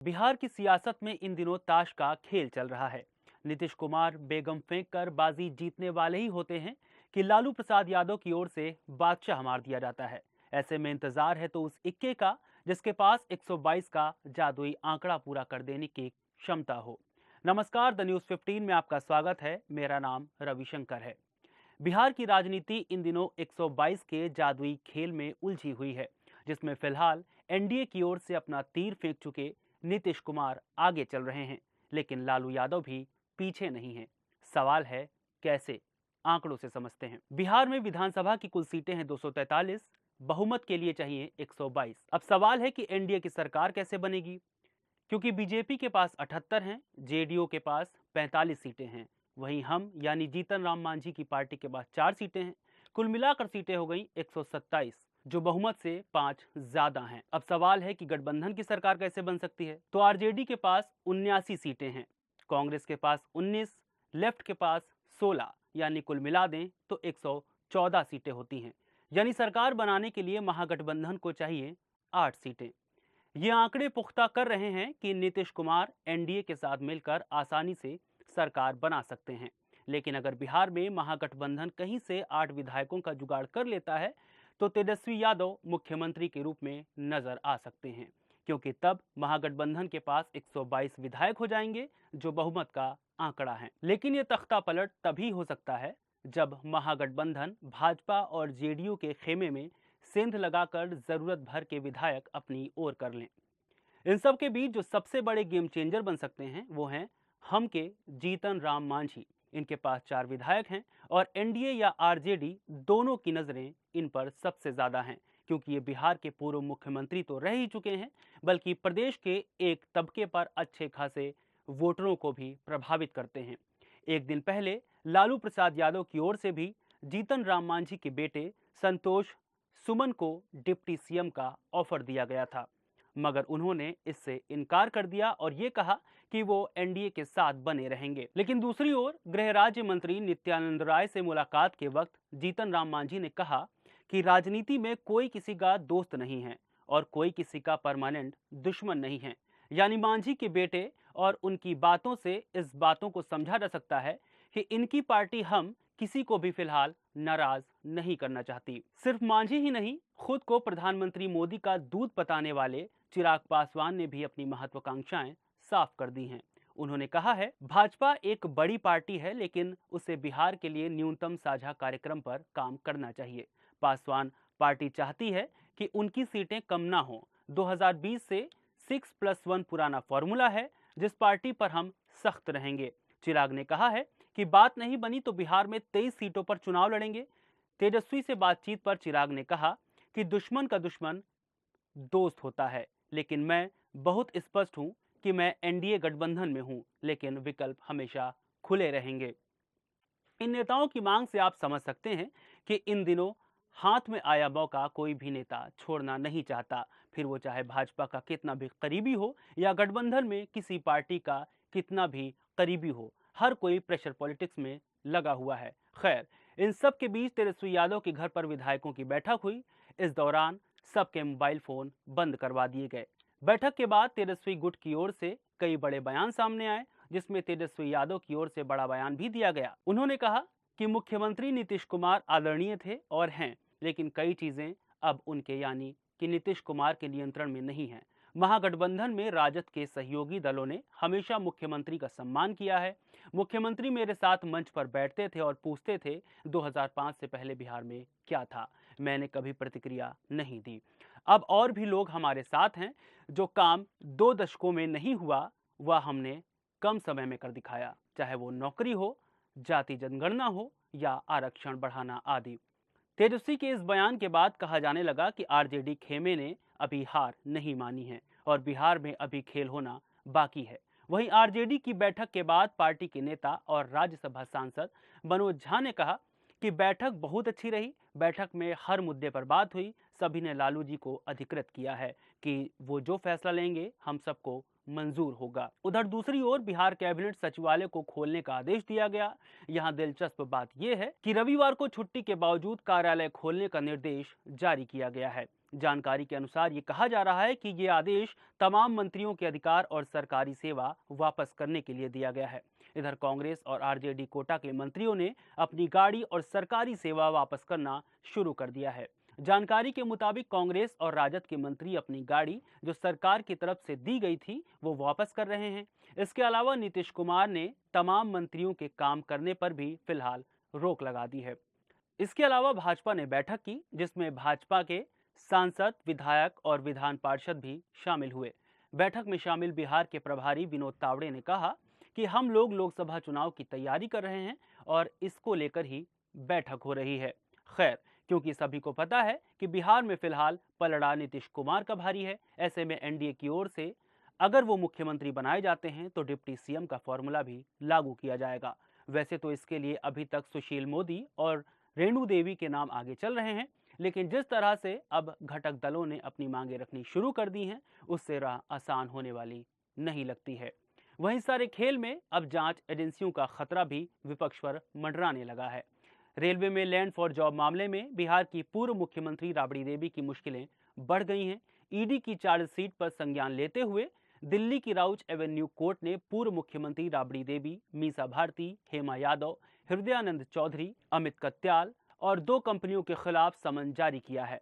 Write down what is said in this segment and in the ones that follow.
बिहार की सियासत में इन दिनों ताश का खेल चल रहा है। नीतीश कुमार बेगम फेंक कर बाजी जीतने वाले ही होते हैं कि लालू प्रसाद यादव की ओर से बादशाह मार दिया जाता है। ऐसे में इंतजार है तो उस इक्के का जिसके पास 122 का जादुई आंकड़ा पूरा कर देने की क्षमता हो। नमस्कार, द न्यूज 15 में आपका स्वागत है। मेरा नाम रविशंकर है। बिहार की राजनीति इन दिनों 122 के जादुई खेल में उलझी हुई है, जिसमें फिलहाल एनडीए की ओर से अपना तीर फेंक चुके नीतीश कुमार आगे चल रहे हैं, लेकिन लालू यादव भी पीछे नहीं हैं। सवाल है कैसे? आंकड़ों से समझते हैं। बिहार में विधानसभा की कुल सीटें हैं 243, बहुमत के लिए चाहिए 122। अब सवाल है कि एनडीए की सरकार कैसे बनेगी, क्योंकि बीजेपी के पास 78 हैं, जेडीयू के पास 45 सीटें हैं, वहीं हम यानी जीतन राम मांझी की पार्टी के पास 4 सीटें हैं। कुल मिलाकर सीटें हो गई 127, जो बहुमत से 5 ज्यादा हैं। अब सवाल है कि गठबंधन की सरकार कैसे बन सकती है। तो आरजेडी के पास 79 सीटें हैं, कांग्रेस के पास 19, लेफ्ट के पास 16, यानी कुल मिला दें तो 114 सीटें होती हैं। यानी सरकार बनाने के लिए महागठबंधन को चाहिए 8 सीटें। ये आंकड़े पुख्ता कर रहे हैं कि नीतीश कुमार एनडीए के साथ मिलकर आसानी से सरकार बना सकते हैं। लेकिन अगर बिहार में महागठबंधन कहीं से 8 विधायकों का जुगाड़ कर लेता है तो तेजस्वी यादव मुख्यमंत्री के रूप में नजर आ सकते हैं, क्योंकि तब महागठबंधन के पास 122 विधायक हो जाएंगे, जो बहुमत का आंकड़ा है। लेकिन यह तख्ता पलट तभी हो सकता है जब महागठबंधन भाजपा और जेडीयू के खेमे में सेंध लगाकर जरूरत भर के विधायक अपनी ओर कर लें। इन सब के बीच जो सबसे बड़े गेम चेंजर बन सकते हैं वो हैं हम के जीतन राम मांझी। इनके पास 4 विधायक हैं और एनडीए या आरजेडी दोनों की नजरें इन पर सबसे ज्यादा हैं, क्योंकि ये बिहार के पूर्व मुख्यमंत्री तो रह ही चुके हैं, बल्कि प्रदेश के एक तबके पर अच्छे खासे वोटरों को भी प्रभावित करते हैं। एक दिन पहले लालू प्रसाद यादव की ओर से भी जीतन राम मांझी के बेटे संतोष सुमन को डिप्टी सीएम का ऑफर दिया गया था, मगर उन्होंने इससे इनकार कर दिया और ये कहा कि वो एनडीए के साथ बने रहेंगे। लेकिन दूसरी ओर गृह राज्य मंत्री नित्यानंद राय से मुलाकात के वक्त जीतन राम मांझी ने कहा कि राजनीति में कोई किसी का दोस्त नहीं है और कोई किसी का परमानेंट दुश्मन नहीं है। यानी मांझी के बेटे और उनकी बातों से इस बातों को समझा जा सकता है कि इनकी पार्टी हम किसी को भी फिलहाल नाराज नहीं करना चाहती। सिर्फ मांझी ही नहीं, खुद को प्रधानमंत्री मोदी का दूध पताने वाले चिराग पासवान ने भी अपनी महत्वाकांक्षाएं साफ कर दी हैं। उन्होंने कहा है, भाजपा एक बड़ी पार्टी है, लेकिन उसे बिहार के लिए न्यूनतम साझा कार्यक्रम पर काम करना चाहिए। पासवान पार्टी चाहती है कि उनकी सीटें कम ना हो। 2020 से 6+1 पुराना फॉर्मूला है, जिस पार्टी पर हम सख्त रहेंगे। चिराग ने कहा है कि बात नहीं बनी तो बिहार में 23 सीटों पर चुनाव लड़ेंगे। तेजस्वी से बातचीत पर चिराग ने कहा कि दुश्मन का दुश्मन दोस्त होता है, लेकिन मैं बहुत स्पष्ट हूं कि मैं एनडीए गठबंधन में हूं, लेकिन विकल्प हमेशा खुले रहेंगे। इन नेताओं की मांग से आप समझ सकते हैं कि इन दिनों हाथ में आया मौका कोई भी नेता छोड़ना नहीं चाहता, फिर वो चाहे भाजपा का कितना भी करीबी हो या गठबंधन में किसी पार्टी का कितना भी करीबी हो। हर कोई प्रेशर पॉलिटिक्स में लगा हुआ है। खैर, इन सब के बीच तेजस्वी यादव के घर पर विधायकों की बैठक हुई। इस दौरान सबके मोबाइल फोन बंद करवा दिए गए। बैठक के बाद तेजस्वी गुट की ओर से कई बड़े बयान सामने आए, जिसमें तेजस्वी यादव की ओर से बड़ा बयान भी दिया गया। उन्होंने कहा कि मुख्यमंत्री नीतीश कुमार आदरणीय थे और हैं, लेकिन कई चीजें अब उनके यानी कि नीतीश कुमार के नियंत्रण में नहीं है। महागठबंधन में राजद के सहयोगी दलों ने हमेशा मुख्यमंत्री का सम्मान किया है। मुख्यमंत्री मेरे साथ मंच पर बैठते थे और पूछते थे 2005 से पहले बिहार में क्या था। मैंने कभी प्रतिक्रिया नहीं दी। अब और भी लोग हमारे साथ हैं। जो काम 2 दशकों में नहीं हुआ वह हमने कम समय में कर दिखाया, चाहे वो नौकरी हो, जाति जनगणना हो या आरक्षण बढ़ाना आदि। तेजस्वी के इस बयान के बाद कहा जाने लगा कि आरजेडी खेमे ने अभी हार नहीं मानी है और बिहार में अभी खेल होना बाकी है। वहीं आरजेडी की बैठक के बाद पार्टी के नेता और राज्यसभा सांसद मनोज झा ने कहा कि बैठक बहुत अच्छी रही। बैठक में हर मुद्दे पर बात हुई। सभी ने लालू जी को अधिकृत किया है कि वो जो फैसला लेंगे हम सबको मंजूर होगा। उधर दूसरी ओर बिहार कैबिनेट सचिवालय को खोलने का आदेश दिया गया। यहाँ दिलचस्प बात यह है कि रविवार को छुट्टी के बावजूद कार्यालय खोलने का निर्देश जारी किया गया है। जानकारी के अनुसार ये कहा जा रहा है कि ये आदेश तमाम मंत्रियों के अधिकार और सरकारी सेवा वापस करने के लिए दिया गया है। इधर कांग्रेस और आरजेडी कोटा के मंत्रियों ने अपनी गाड़ी और सरकारी सेवा वापस करना शुरू कर दिया है। जानकारी के मुताबिक कांग्रेस और राजद के मंत्री अपनी गाड़ी जो सरकार की तरफ से दी गई थी वो वापस कर रहे हैं। इसके अलावा नीतीश कुमार ने तमाम मंत्रियों के काम करने पर भी फिलहाल रोक लगा दी है। इसके अलावा भाजपा ने बैठक की जिसमें भाजपा के सांसद, विधायक और विधान पार्षद भी शामिल हुए। बैठक में शामिल बिहार के प्रभारी विनोद तावड़े ने कहा कि हम लोग लोकसभा चुनाव की तैयारी कर रहे हैं और इसको लेकर ही बैठक हो रही है। खैर, क्योंकि सभी को पता है कि बिहार में फिलहाल पलड़ा नीतीश कुमार का भारी है, ऐसे में एनडीए की ओर से अगर वो मुख्यमंत्री बनाए जाते हैं तो डिप्टी सीएम का फॉर्मूला भी लागू किया जाएगा। वैसे तो इसके लिए अभी तक सुशील मोदी और रेणु देवी के नाम आगे चल रहे हैं, लेकिन जिस तरह से अब घटक दलों ने अपनी मांगे रखनी शुरू कर दी हैं, उससे राह आसान होने वाली नहीं लगती है। वहीं सारे खेल में अब जांच एजेंसियों का खतरा भी विपक्ष पर मंडराने लगा है। रेलवे में लैंड फॉर जॉब मामले में बिहार की पूर्व मुख्यमंत्री राबड़ी देवी की मुश्किलें बढ़ गई हैं। ईडी की चार्जशीट पर संज्ञान लेते हुए दिल्ली की राउच एवेन्यू कोर्ट ने पूर्व मुख्यमंत्री राबड़ी देवी, मीसा भारती, हेमा यादव, हृदयानंद चौधरी, अमित कत्याल और 2 कंपनियों के खिलाफ समन जारी किया है।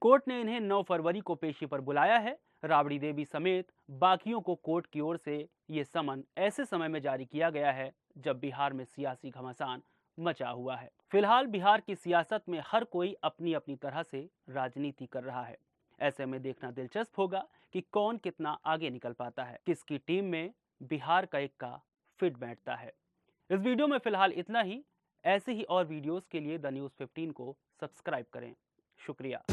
कोर्ट ने इन्हें 9 फरवरी को पेशी पर बुलाया है। राबड़ी देवी समेत बाकियों को कोर्ट की ओर से ये समन ऐसे समय में जारी किया गया है जब बिहार में सियासी घमासान मचा हुआ है। फिलहाल बिहार की सियासत में हर कोई अपनी अपनी तरह से राजनीति कर रहा है। ऐसे में देखना दिलचस्प होगा कि कौन कितना आगे निकल पाता है, किसकी टीम में बिहार का इक्का फिट बैठता है। इस वीडियो में फिलहाल इतना ही। ऐसे ही और वीडियोस के लिए द न्यूज़ 15 को सब्सक्राइब करें। शुक्रिया।